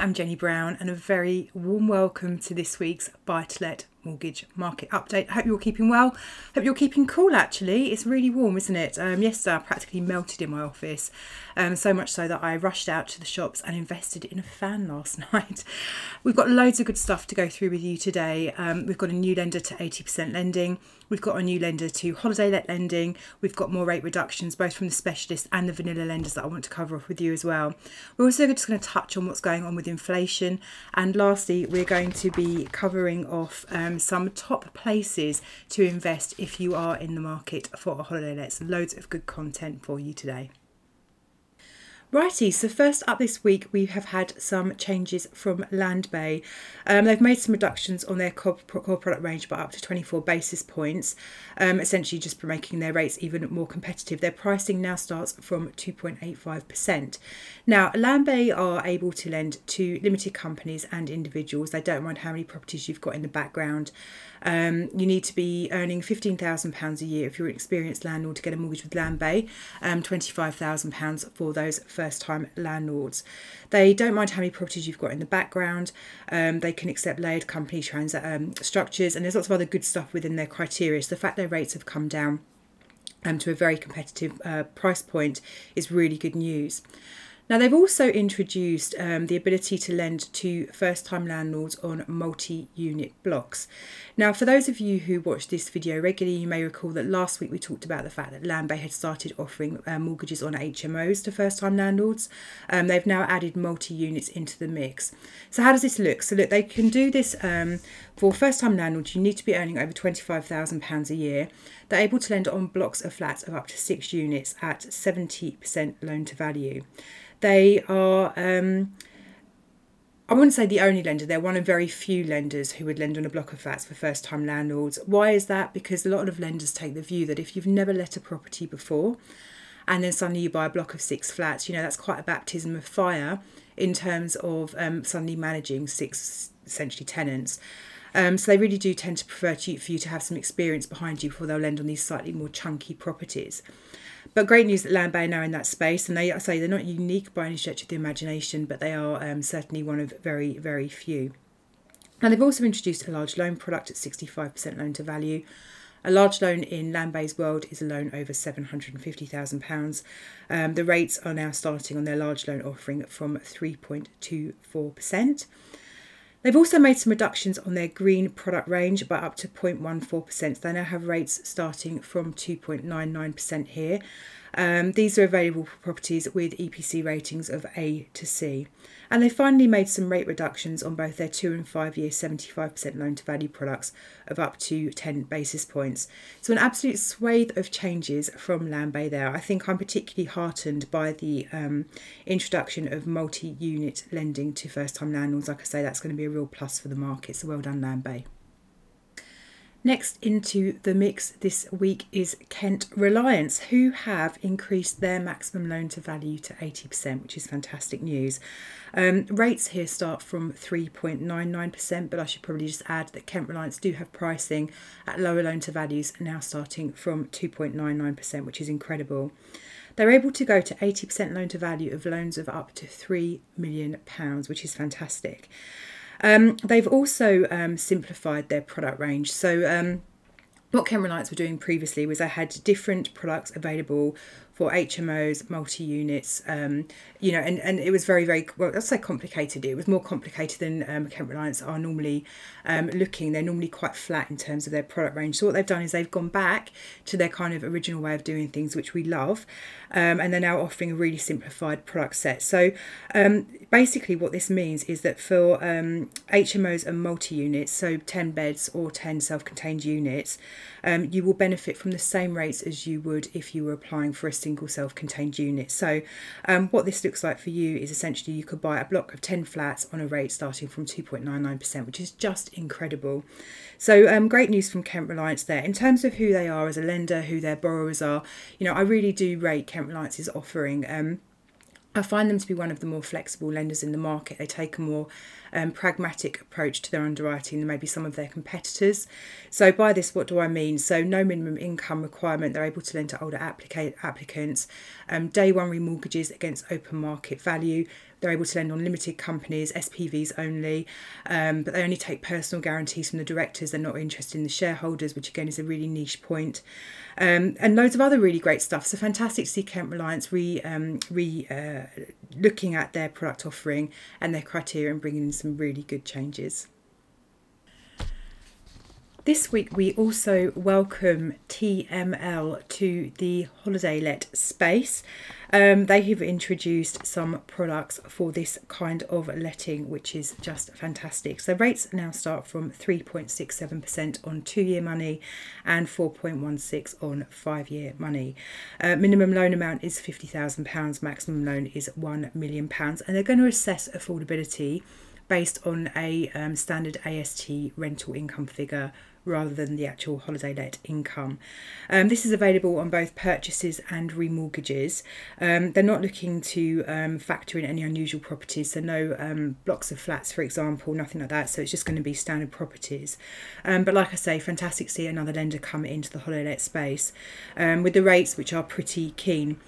I'm Jenny Brown and a very warm welcome to this week's Buy-to-Let Mortgage Market Update. I hope you're keeping well. Hope you're keeping cool actually. It's really warm, isn't it? Yesterday I practically melted in my office, so much so that I rushed out to the shops and invested in a fan last night. We've got loads of good stuff to go through with you today. We've got a new lender to 80% lending. We've got a new lender to holiday let lending. We've got more rate reductions both from the specialists and the vanilla lenders that I want to cover off with you as well. We're also just going to touch on what's going on with inflation, and lastly we're going to be covering off some top places to invest if you are in the market for a holiday lets. Loads of good content for you today. Righty, so first up this week we have had some changes from Landbay. They've made some reductions on their core product range by up to 24 basis points, essentially just for making their rates even more competitive. Their pricing now starts from 2.85%. Now, Landbay are able to lend to limited companies and individuals. They don't mind how many properties you've got in the background. You need to be earning £15,000 a year if you're an experienced landlord to get a mortgage with Landbay, £25,000 for those first-time landlords. They don't mind how many properties you've got in the background. They can accept layered company structures, and there's lots of other good stuff within their criteria. So the fact their rates have come down to a very competitive price point is really good news. Now, they've also introduced the ability to lend to first-time landlords on multi-unit blocks. Now, for those of you who watch this video regularly, you may recall that last week we talked about the fact that Landbay had started offering mortgages on HMOs to first-time landlords. They've now added multi-units into the mix. So how does this look? So look, they can do this for first-time landlords. You need to be earning over £25,000 a year. They're able to lend on blocks of flats of up to 6 units at 70% loan to value. They are, I wouldn't say the only lender, they're one of very few lenders who would lend on a block of flats for first time landlords. Why is that? Because a lot of lenders take the view that if you've never let a property before and then suddenly you buy a block of 6 flats, you know, that's quite a baptism of fire in terms of suddenly managing 6 essentially tenants. So they really do tend to prefer for you to have some experience behind you before they'll lend on these slightly more chunky properties. But great news that Landbay are now in that space, and I say they're not unique by any stretch of the imagination, but they are certainly one of very, very few. And they've also introduced a large loan product at 65% loan to value. A large loan in Landbay's world is a loan over £750,000. The rates are now starting on their large loan offering from 3.24%. They've also made some reductions on their green product range by up to 0.14%. They now have rates starting from 2.99% here. These are available for properties with EPC ratings of A to C. And they finally made some rate reductions on both their 2 and 5 year 75% loan to value products of up to 10 basis points. So an absolute swathe of changes from Landbay there. I think I'm particularly heartened by the introduction of multi-unit lending to first-time landlords. Like I say, that's going to be a real plus for the market. So well done, Landbay. Next into the mix this week is Kent Reliance, who have increased their maximum loan to value to 80%, which is fantastic news. Rates here start from 3.99%, but I should probably just add that Kent Reliance do have pricing at lower loan to values now starting from 2.99%, which is incredible. They're able to go to 80% loan to value of loans of up to £3 million, which is fantastic. They've also simplified their product range. So what Kent Reliance were doing previously was they had different products available for HMOs, multi-units, you know, and it was very, very, well, let's say complicated. It was more complicated than Kent Reliance are normally looking. They're normally quite flat in terms of their product range. So what they've done is they've gone back to their kind of original way of doing things, which we love, and they're now offering a really simplified product set. So basically what this means is that for HMOs and multi-units, so 10 beds or 10 self-contained units, you will benefit from the same rates as you would if you were applying for a single self-contained unit. So what this looks like for you is essentially you could buy a block of 10 flats on a rate starting from 2.99%, which is just incredible. So great news from Kent Reliance there. In terms of who they are as a lender, who their borrowers are, you know, I really do rate Kent Reliance's offering. I find them to be one of the more flexible lenders in the market. They take a more pragmatic approach to their underwriting than maybe some of their competitors. So by this, what do I mean? So no minimum income requirement. They're able to lend to older applicants. Day one remortgages against open market value. They're able to lend on limited companies, SPVs only, but they only take personal guarantees from the directors. They're not interested in the shareholders, which again is a really niche point. And loads of other really great stuff. So fantastic to see Kent Reliance looking at their product offering and their criteria and bringing in some really good changes. This week we also welcome TML to the holiday let space. They have introduced some products for this kind of letting, which is just fantastic. So rates now start from 3.67% on 2-year money and 4.16% on 5-year money. Minimum loan amount is £50,000, maximum loan is £1 million, and they're going to assess affordability based on a standard AST rental income figure rather than the actual holiday let income. This is available on both purchases and remortgages. They're not looking to factor in any unusual properties, so no blocks of flats, for example, nothing like that. So it's just going to be standard properties. But like I say, fantastic to see another lender come into the holiday let space with the rates, which are pretty keen.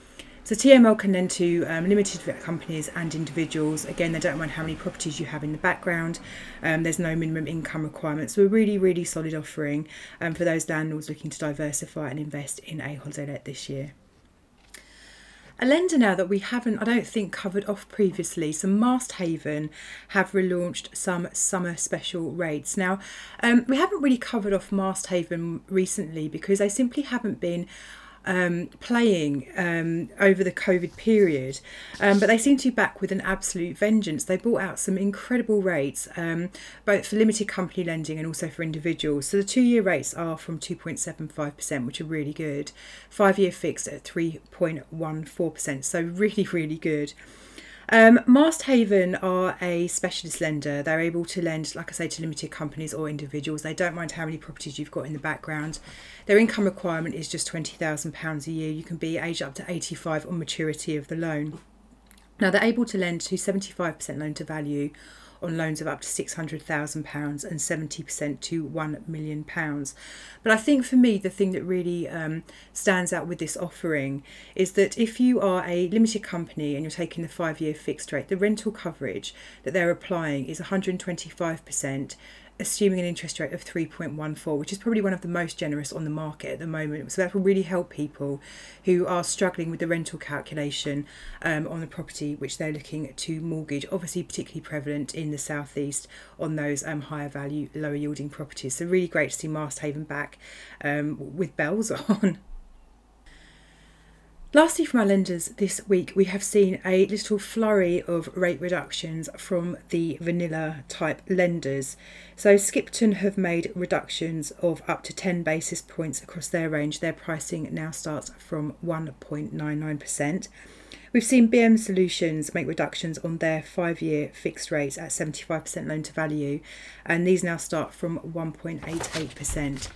So TML can lend to limited companies and individuals. Again, they don't mind how many properties you have in the background. There's no minimum income requirements. So a really, really solid offering for those landlords looking to diversify and invest in a holiday let this year. A lender now that we haven't, I don't think, covered off previously. So Mast Haven have relaunched some summer special rates. Now, we haven't really covered off Mast Haven recently because they simply haven't been playing over the COVID period, but they seem to be back with an absolute vengeance. They brought out some incredible rates, both for limited company lending and also for individuals. So the 2-year rates are from 2.75%, which are really good. 5-year fixed at 3.14%, so really, really good. Mast Haven are a specialist lender. They're able to lend, like I say, to limited companies or individuals. They don't mind how many properties you've got in the background. Their income requirement is just £20,000 a year. You can be aged up to 85 on maturity of the loan. Now, they're able to lend to 75% loan to value on loans of up to £600,000 and 70% to £1 million. But I think for me, the thing that really stands out with this offering is that if you are a limited company and you're taking the 5-year fixed rate, the rental coverage that they're applying is 125%, assuming an interest rate of 3.14, which is probably one of the most generous on the market at the moment. So that will really help people who are struggling with the rental calculation on the property which they're looking to mortgage, obviously particularly prevalent in the southeast on those higher value, lower yielding properties. So really great to see Mast Haven back with bells on. Lastly, from our lenders this week, we have seen a little flurry of rate reductions from the vanilla type lenders. So Skipton have made reductions of up to 10 basis points across their range. Their pricing now starts from 1.99%. We've seen BM Solutions make reductions on their 5-year fixed rates at 75% loan to value, and these now start from 1.88%.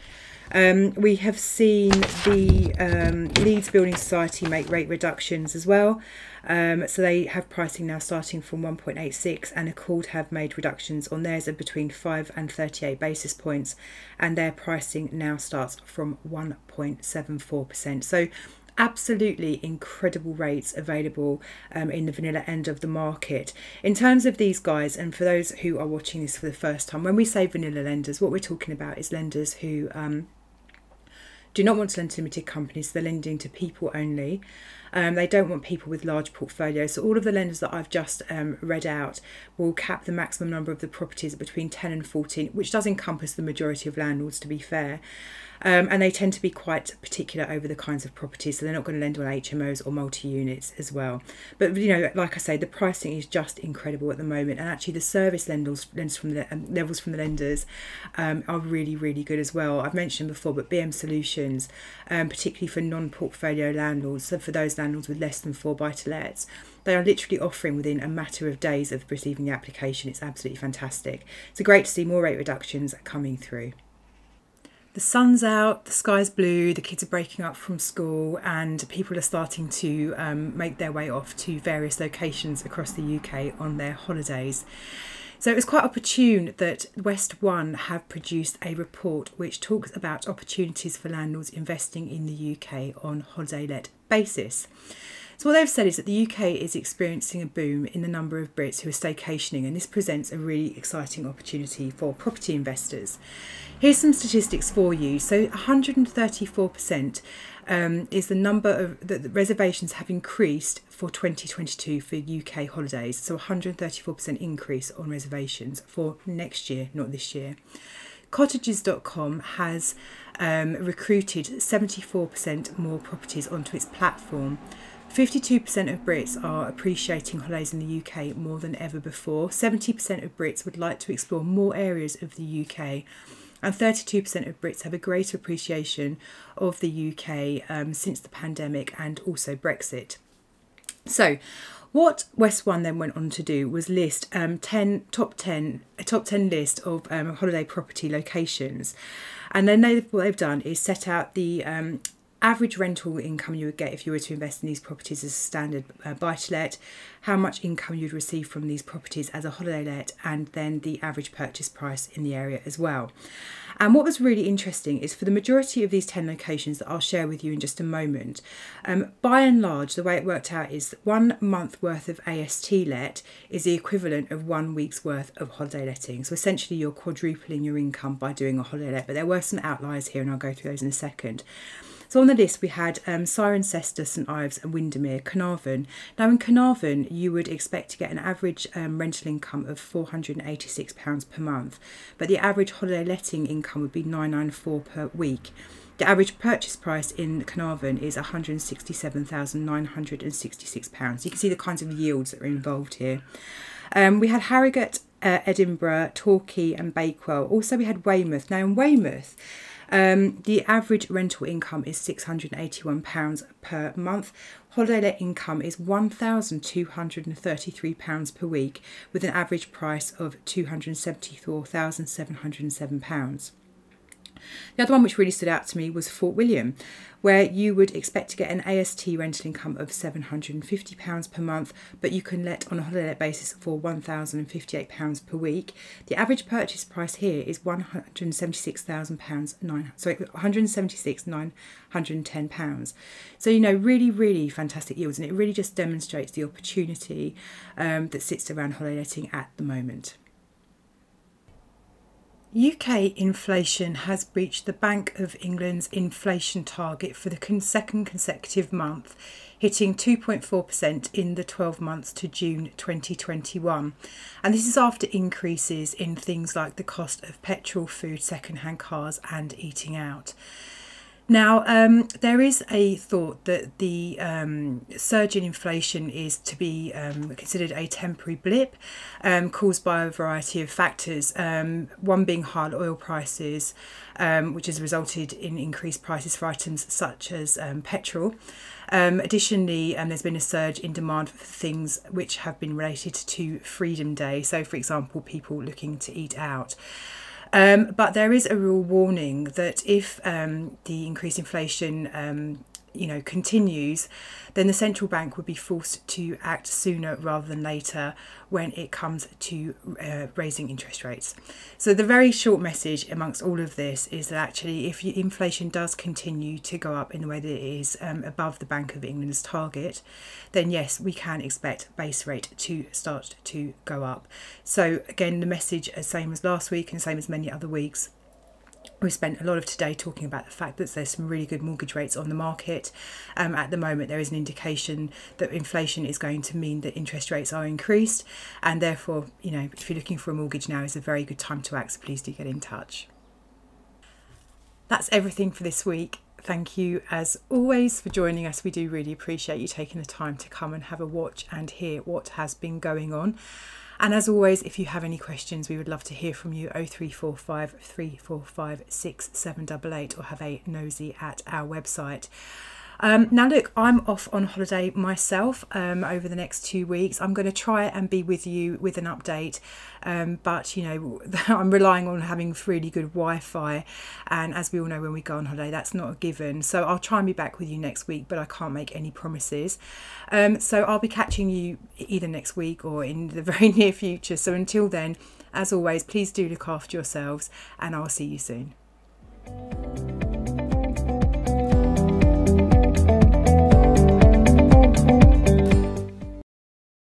We have seen the Leeds Building Society make rate reductions as well. So they have pricing now starting from 1.86, and Accord have made reductions on theirs of between 5 and 38 basis points, and their pricing now starts from 1.74%. So absolutely incredible rates available in the vanilla end of the market. In terms of these guys, and for those who are watching this for the first time, when we say vanilla lenders, what we're talking about is lenders who do not want to lend to limited companies. They're lending to people only. They don't want people with large portfolios. So all of the lenders that I've just read out will cap the maximum number of the properties at between 10 and 14, which does encompass the majority of landlords, to be fair. And they tend to be quite particular over the kinds of properties, so they're not going to lend on HMOs or multi-units as well. But, you know, like I say, the pricing is just incredible at the moment, and actually the service levels from the lenders are really, really good as well. I've mentioned before, but BM Solutions, particularly for non-portfolio landlords, so for those landlords with less than 4 buy-to-lets, they are literally offering within a matter of days of receiving the application. It's absolutely fantastic. It's great to see more rate reductions coming through. The sun's out, the sky's blue, the kids are breaking up from school, and people are starting to make their way off to various locations across the UK on their holidays. So it was quite opportune that West One have produced a report which talks about opportunities for landlords investing in the UK on holiday let basis. So what they've said is that the UK is experiencing a boom in the number of Brits who are staycationing, and this presents a really exciting opportunity for property investors. Here's some statistics for you. So 134% is the number of the reservations have increased for 2022 for UK holidays. So 134% increase on reservations for next year, not this year. Cottages.com has recruited 74% more properties onto its platform. 52% of Brits are appreciating holidays in the UK more than ever before. 70% of Brits would like to explore more areas of the UK. And 32% of Brits have a greater appreciation of the UK since the pandemic and also Brexit. So what West One then went on to do was list a top 10 list of holiday property locations. And then what they've done is set out the average rental income you would get if you were to invest in these properties as a standard buy-to-let, how much income you'd receive from these properties as a holiday let, and then the average purchase price in the area as well. And what was really interesting is for the majority of these 10 locations that I'll share with you in just a moment, by and large, the way it worked out is 1 month worth of AST let is the equivalent of 1 week's worth of holiday letting. So essentially you're quadrupling your income by doing a holiday let, but there were some outliers here and I'll go through those in a second. So on the list we had Cirencester, St Ives and Windermere, Carnarvon. Now in Carnarvon you would expect to get an average rental income of £486 per month, but the average holiday letting income would be £994 per week. The average purchase price in Carnarvon is £167,966. You can see the kinds of yields that are involved here. We had Harrogate, Edinburgh, Torquay and Bakewell. Also we had Weymouth. Now in Weymouth, the average rental income is £681 per month. Holiday let income is £1,233 per week with an average price of £274,707. The other one which really stood out to me was Fort William, where you would expect to get an AST rental income of £750 per month, but you can let on a holiday let basis for £1,058 per week. The average purchase price here is £176,910. So, you know, really, really fantastic yields, and it really just demonstrates the opportunity that sits around holiday letting at the moment. UK inflation has breached the Bank of England's inflation target for the second consecutive month, hitting 2.4% in the 12 months to June 2021. And this is after increases in things like the cost of petrol, food, second-hand cars and eating out. Now, there is a thought that the surge in inflation is to be considered a temporary blip caused by a variety of factors, one being high oil prices, which has resulted in increased prices for items such as petrol. Additionally, there's been a surge in demand for things which have been related to Freedom Day. So, for example, people looking to eat out. But there is a real warning that if the increased inflation continues, then the central bank would be forced to act sooner rather than later when it comes to raising interest rates. So the very short message amongst all of this is that actually if inflation does continue to go up in the way that it is above the Bank of England's target, then yes, we can expect base rate to start to go up. So again, the message is same as last week and same as many other weeks. We spent a lot of today talking about the fact that there's some really good mortgage rates on the market. At the moment, there is an indication that inflation is going to mean that interest rates are increased, and therefore, you know, if you're looking for a mortgage now is a very good time to act, so please do get in touch. That's everything for this week. Thank you as always for joining us. We do really appreciate you taking the time to come and have a watch and hear what has been going on. And as always, if you have any questions, we would love to hear from you. 0345 345 6788 or have a nosy at our website. Now look, I'm off on holiday myself over the next 2 weeks. I'm going to try and be with you with an update, but you know, I'm relying on having really good Wi-Fi, and as we all know, when we go on holiday that's not a given. So I'll try and be back with you next week, but I can't make any promises. So I'll be catching you either next week or in the very near future. So until then, as always, please do look after yourselves, and I'll see you soon.